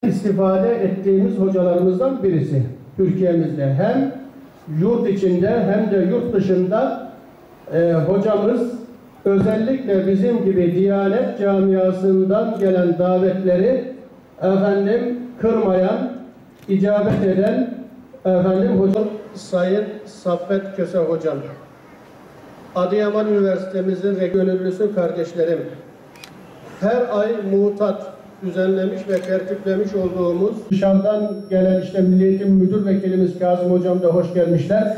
istifade ettiğimiz hocalarımızdan birisi. Türkiye'mizde hem yurt içinde hem de yurt dışında hocamız özellikle bizim gibi Diyanet camiasından gelen davetleri kırmayan, icabet eden hocam Sayın Saffet Köse hocam. Adıyaman Üniversitemizin gönüllüsü kardeşlerim. Her ay mutat düzenlemiş ve tertiplemiş olduğumuz dışarıdan gelen Milli Eğitim Müdür Vekilimiz Kazım Hocam da hoş gelmişler.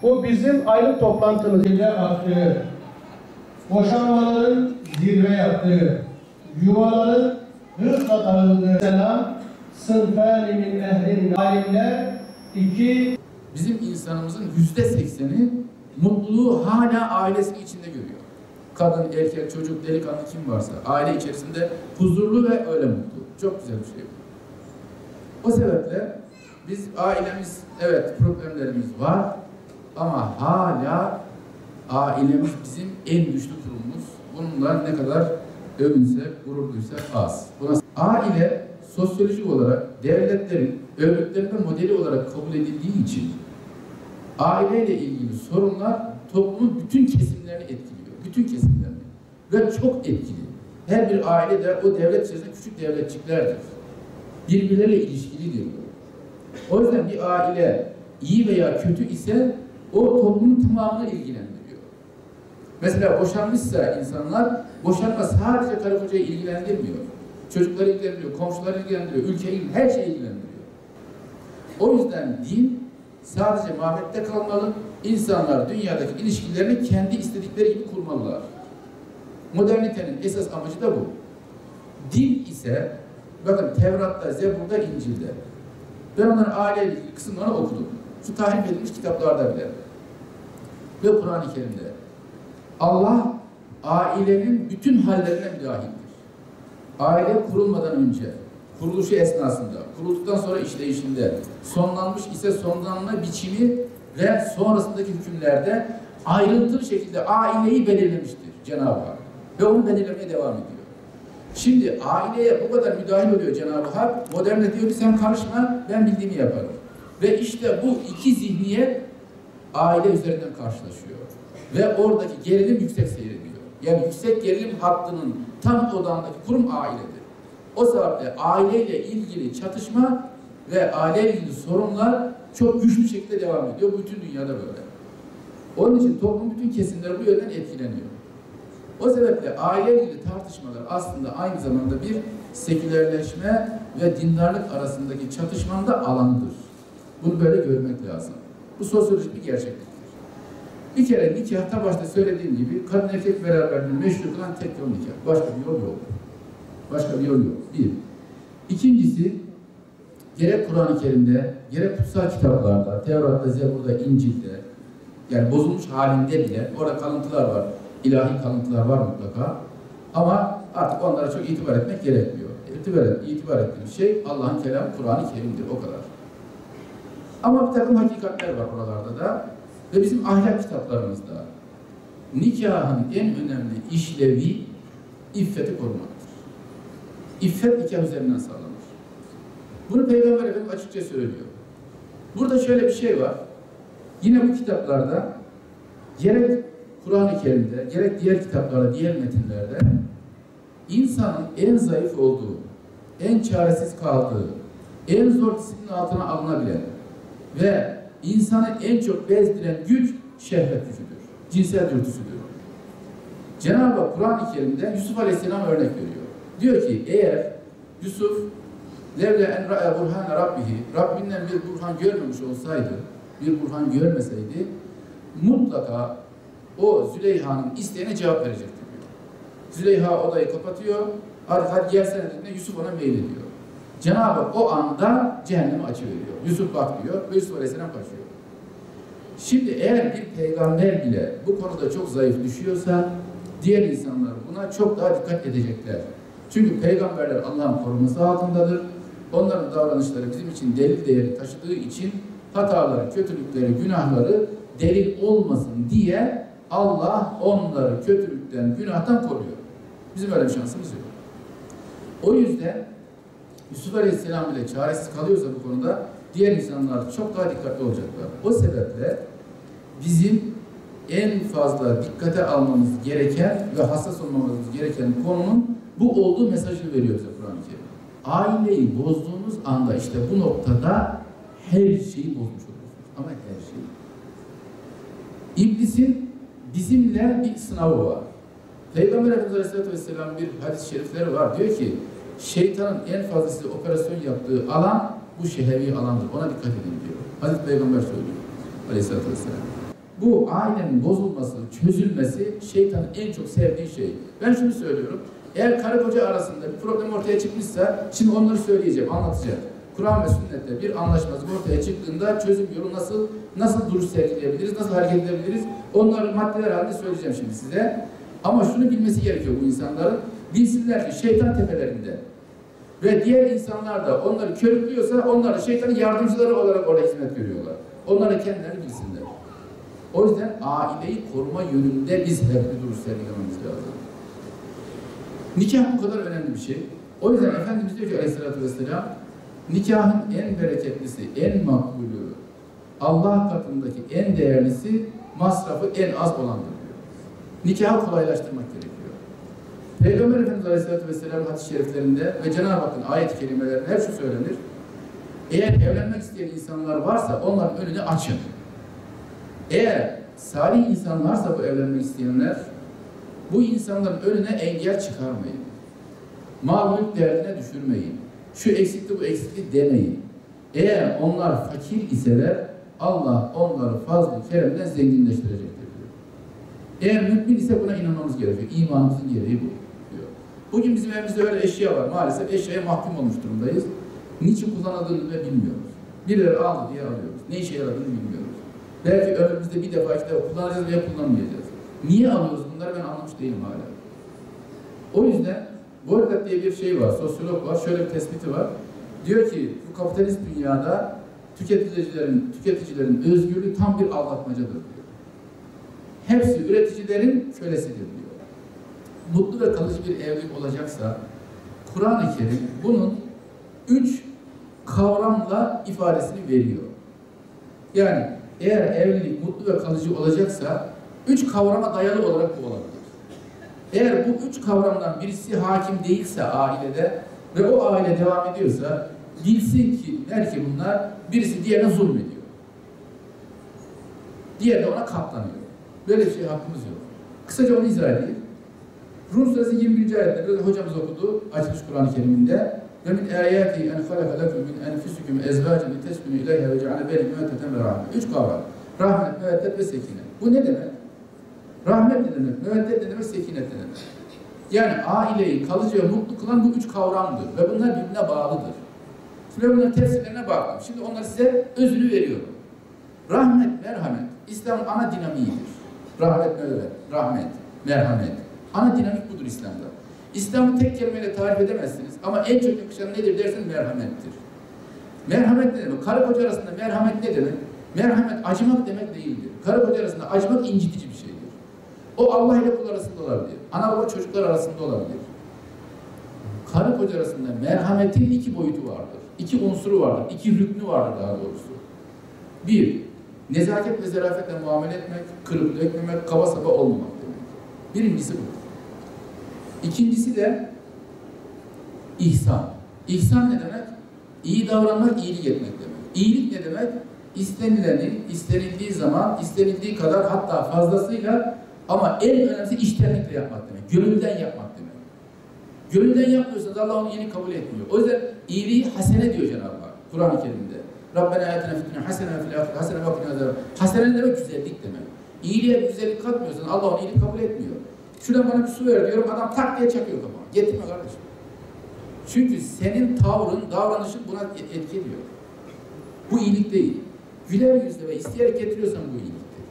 Bu bizim aylık toplantımız ile arttığı, boşanmaların zirve yaptığı, yuvaların hızla dağıldığı selam, sınıfâni min ehlin alimler, bizim insanımızın %80'i mutluluğu hala ailesi içinde görüyor. Kadın, erkek, çocuk, delikanlı kim varsa aile içerisinde huzurlu ve öyle mutlu. Çok güzel bir şey bu. O sebeple biz ailemiz, evet problemlerimiz var ama hala ailemiz bizim en güçlü kurumumuz. Bununla ne kadar övünsek, gurur duysak az. Aile sosyolojik olarak devletlerin örgütlenme modeli olarak kabul edildiği için aileyle ilgili sorunlar toplumun bütün kesimlerini etkiliyor. Bütün kesimlerini. Ve çok etkili. Her bir aile de o devlet içerisinde küçük devletçiklerdir. Birbirleriyle ilişkilidir. O yüzden bir aile iyi veya kötü ise o toplumun tamamını ilgilendiriyor. Mesela boşanmışsa insanlar, boşanma sadece karı kocayı ilgilendirmiyor. Çocukları ilgilendiriyor, komşuları ilgilendiriyor, ülkeyi, her şeyi ilgilendiriyor. O yüzden din sadece mabette kalmalı, insanlar dünyadaki ilişkilerini kendi istedikleri gibi kurmalılar. Modernitenin esas amacı da bu. Din ise, bakın Tevrat'ta, Zebur'da, İncil'de. Ben onların aileyle ilgili kısımlarını okudum. Şu tahrip edilmiş kitaplarda bile. Ve Kur'an-ı Kerim'de. Allah, ailenin bütün hallerine müdahildir. Aile kurulmadan önce, kuruluşu esnasında, kurulduktan sonra işleyişinde, sonlanmış ise sonlanma biçimi ve sonrasındaki hükümlerde ayrıntılı şekilde aileyi belirlemiştir Cenab-ı Hak. Ve onu belirlemeye devam ediyor. Şimdi aileye bu kadar müdahil oluyor Cenab-ı Hak. Modernite diyor ki sen karışma, ben bildiğimi yaparım. Ve işte bu iki zihniyet aile üzerinden karşılaşıyor. Ve oradaki gerilim yüksek seyrediyor. Yani yüksek gerilim hattının tam odağındaki kurum ailedir. O sebeple aileyle ilgili çatışma ve aileyle ilgili sorunlar çok güçlü şekilde devam ediyor. Bu bütün dünyada böyle. Onun için toplumun bütün kesimleri bu yönden etkileniyor. O sebeple aileyle ilgili tartışmalar aslında aynı zamanda bir sekülerleşme ve dindarlık arasındaki çatışmanın da alanıdır. Bunu böyle görmek lazım. Bu sosyolojik bir gerçekliktir. Bir kere nikah, ta başta söylediğim gibi kadın erkek beraberliğini meşru kılan tek yol nikah. Başka bir yol yok. Başka bir yol yok. Bir. İkincisi, gerek Kur'an-ı Kerim'de, gerek kutsal kitaplarda, Tevrat'ta, Zebur'da, İncil'de, yani bozulmuş halinde bile orada kalıntılar var. İlahi kalıntılar var mutlaka. Ama artık onlara çok itibar etmek gerekmiyor. İtibar ettiğimiz şey Allah'ın kelamı, Kur'an-ı Kerim'dir. O kadar. Ama bir takım hakikatler var oralarda da. Ve bizim ahlak kitaplarımızda nikahın en önemli işlevi iffeti korumaktır. İffet nikah üzerinden sağlanır. Bunu Peygamber Efendimiz açıkça söylüyor. Burada şöyle bir şey var. Yine bu kitaplarda gerek Kur'an-ı Kerim'de, gerek diğer kitaplarda, diğer metinlerde insanın en zayıf olduğu, en çaresiz kaldığı, en zor disiplin altına alınabilen ve insanı en çok bezdiren güç şehvet gücüdür. Cinsel dürtüsüdür. Cenab-ı Hak Kur'an-ı Kerim'de Yusuf Aleyhisselam örnek veriyor. Diyor ki eğer Yusuf levle en ra'e burhane rabbihi, Rabbinden bir burhan görmemiş olsaydı, bir burhan görmeseydi mutlaka o Züleyha'nın isteğine cevap verecektir diyor. Züleyha odayı kapatıyor, hadi gelsene dediğinde Yusuf ona meylediyor. Cenab-ı Hak o anda cehennemi açıveriyor. Yusuf bak diyor ve Yusuf Aleyhisselam kaçıyor. Şimdi eğer bir peygamber bile bu konuda çok zayıf düşüyorsa diğer insanlar buna çok daha dikkat edecekler. Çünkü peygamberler Allah'ın koruması altındadır. Onların davranışları bizim için delil değeri taşıdığı için hataları, kötülükleri, günahları delil olmasın diye Allah onları kötülükten, günahtan koruyor. Bizim öyle bir şansımız yok. O yüzden Yusuf Aleyhisselam bile çaresiz kalıyorsa bu konuda diğer insanlar çok daha dikkatli olacaklar. O sebeple bizim en fazla dikkate almamız gereken ve hassas olmamız gereken konunun bu olduğu mesajını veriyor bize Kur'an-ı Kerim. Aileyi bozduğunuz anda işte bu noktada her şeyi bozmuş oluyorsunuz. Ama her şeyi. İblisin bizimle bir sınavı var. Peygamber Efendimiz Aleyhisselatü Vesselam bir hadis-i şerifleri var. Diyor ki şeytanın en fazla size operasyon yaptığı alan bu şehevi alandır. Ona dikkat edin diyor. Hazreti Peygamber söylüyor Aleyhisselatü Vesselam. Bu ailenin bozulması, çözülmesi şeytanın en çok sevdiği şey. Ben şunu söylüyorum. Eğer karı koca arasında bir problem ortaya çıkmışsa, şimdi onları söyleyeceğim, anlatacağım. Kur'an ve sünnette bir anlaşmazlık ortaya çıktığında çözüm yolu nasıl duruş sergileyebiliriz, nasıl hareket edebiliriz? Onları maddeler halinde söyleyeceğim şimdi size. Ama şunu bilmesi gerekiyor bu insanların. Bilsinler ki şeytan tepelerinde. Ve diğer insanlar da onları körüklüyorsa onlar da şeytanın yardımcıları olarak orada hizmet görüyorlar. Onlar da kendilerini bilsinler. O yüzden aileyi koruma yönünde biz hep bir duruş sergilememiz lazım. Nikah bu kadar önemli bir şey. O yüzden Efendimiz diyor ki Aleyhisselatü Vesselam, nikahın en bereketlisi, en makbulü, Allah katındaki en değerlisi, masrafı en az olandır diyor. Nikahı kolaylaştırmak gerekiyor. Peygamber Efendimiz Aleyhisselatü Vesselam hadis-i şeriflerinde ve Cenab-ı Hakk'ın ayet-i kerimelerinde hep şu söylenir. Eğer evlenmek isteyen insanlar varsa onların önünü açın. Eğer salih insan varsa bu evlenmek isteyenler, bu insanların önüne engel çıkarmayın. Mal mülk derdine düşürmeyin. Şu eksikti bu eksikti demeyin. Eğer onlar fakir iseler Allah onları fazl-ı keremden zenginleştirecektir diyor. Eğer mümin ise buna inanmamız gerekiyor. İmanımızın gereği bu diyor. Bugün bizim evimizde öyle eşya var. Maalesef eşyaya mahkum olmuş durumdayız. Niçin kullanıldığını bile bilmiyoruz. Birileri aldı diye alıyoruz. Ne işe yaradığını bilmiyoruz. Belki ömrümüzde bir defa iki defa kullanacağız veya kullanmayacağız. Niye alıyoruz bunları ben anlamış değilim hala. O yüzden Borgat diye bir şey var, sosyolog var, şöyle bir tespiti var. Diyor ki bu kapitalist dünyada tüketicilerin özgürlüğü tam bir aldatmacadır diyor. Hepsi üreticilerin kölesidir diyor. Mutlu ve kalıcı bir evlilik olacaksa Kur'an-ı Kerim bunun 3 kavramla ifadesini veriyor. Yani eğer evlilik mutlu ve kalıcı olacaksa 3 kavrama dayalı olarak bu olabilir. Eğer bu 3 kavramdan birisi hakim değilse ailede ve o aile devam ediyorsa bilsin ki belki bunlar birisi diğerine zulmediyor. Diğeri de ona katlanıyor. Böyle bir şey hakkımız yok. Kısaca onu izah edeyim. Rum suresi 21. ayette biraz hocamız okudu açmış Kur'an-ı Kerim'inde ve min ayati en halaka lekum min enfusikum ezvacan liteskunu ileyha ve ceale beynekum meveddeten ve rahmet. 3 kavram. Rahmet, meveddet ve sekine. Bu ne demek? Rahmet ne demek? Meveddet ne demek? Sekinet ne demek? Yani aileyi kalıcı ve mutlu kılan bu 3 kavramdır ve bunlar birbirine bağlıdır. Şimdi bunların tefsirlerine baktım. Şimdi onları size özünü veriyorum. Rahmet, merhamet. İslam'ın ana dinamiğidir. Rahmet, merhamet. Ana dinamik budur İslam'da. İslam'ı tek kelimeyle tarif edemezsiniz ama en çok yakışan nedir derseniz merhamettir. Merhamet ne demek? Karı koca arasında merhamet ne demek? Merhamet acımak demek değildir. Karı koca arasında acımak incitici bir şeydir. O Allah ile kul arasında olabilir. Ana baba çocuklar arasında olabilir. Karı koca arasında merhametin 2 boyutu vardır. 2 unsuru vardır. 2 rüknü vardır daha doğrusu. 1. Nezaket ve zarafetle muamele etmek, kırıp dökmemek, kaba saba olmamak demek. Birincisi bu. İkincisi de ihsan. İhsan ne demek? İyi davranmak, iyilik etmek demek. İyilik ne demek? İstenileni, istenildiği zaman, istenildiği kadar hatta fazlasıyla ama en önemlisi içtenlikle yapmak demek. Gönülden yapmak demek. Gönülden yapmıyorsanız Allah onu iyilik kabul etmiyor. O yüzden iyiliği hasene diyor Cenab-ı Hak Kur'an-ı Kerim'de. Rabbena atina fid dunya hasene ve fil ahireti hasene ve qina azab. Hasene demek güzellik demek. İyiliğe güzellik katmıyorsan Allah onu iyilik kabul etmiyor. Şuradan bana bir su ver diyorum, adam tak diye çakıyor kafama. Getirme kardeşim. Çünkü senin tavrın, davranışın buna etki ediyor. Bu iyilik değil. Güler yüzle ve isteyerek getiriyorsan bu iyiliktir.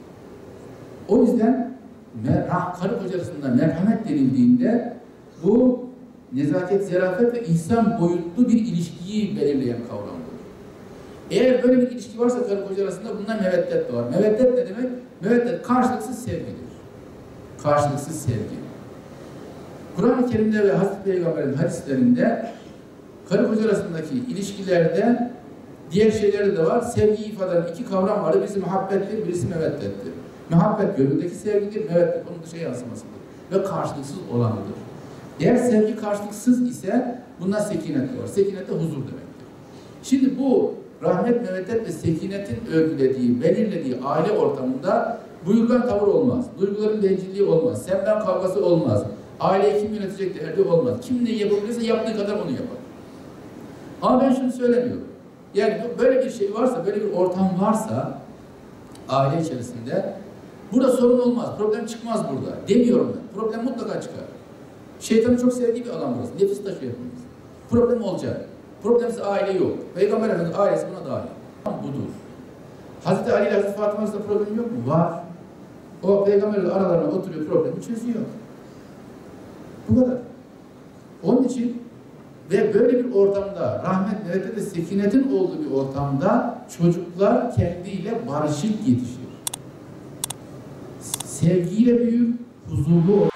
O yüzden karı koca arasında merhamet denildiğinde bu nezaket, zarafet ve ihsan boyutlu bir ilişkiyi belirleyen kavramdır. Eğer böyle bir ilişki varsa karı koca arasında bundan meveddet var. Meveddet ne demek? Meveddet karşılıksız sevgidir. Karşılıksız sevgi. Kur'an-ı Kerim'de ve Hazreti Peygamber'in hadislerinde karı koca arasındaki ilişkilerde diğer şeylerde de var. Sevgi ifade eden iki kavram var. Birisi muhabbettir, birisi meveddettir. Muhabbet gönüldeki sevgidir, meveddet onun dışa yansımasıdır. Ve karşılıksız olanıdır. Eğer sevgi karşılıksız ise bundan sekinet var. Sekinet de huzur demektir. Şimdi bu rahmet, meveddet ve sekinetin örgülediği, belirlediği aile ortamında buyurgan tavır olmaz. Duyguların bencilliği olmaz. Sen ben kavgası olmaz. Aileyi kim yönetecek derdi olmaz. Kim neyi yapabilirse yaptığı kadar onu yapar. Ama ben şunu söylemiyorum. Yani böyle bir şey varsa, böyle bir ortam varsa aile içerisinde burada sorun olmaz, problem çıkmaz burada demiyorum ben. Problem mutlaka çıkar. Şeytanın çok sevdiği bir alan burası. Nefis taşıyor hepimiz. Problem olacak. Problemsiz aile yok. Peygamber Efendimiz ailesi buna dahil. Budur. Hazreti Ali ile Hazreti Fatıma arasında problem yok mu? Var. O peygamberle aralarına oturuyor, problemi çözüyor. Bu kadar. Onun için ve böyle bir ortamda rahmet, meveddet ve sekinetin olduğu bir ortamda çocuklar kendiyle barışık yetişir. Sevgiyle büyür, huzurlu olur.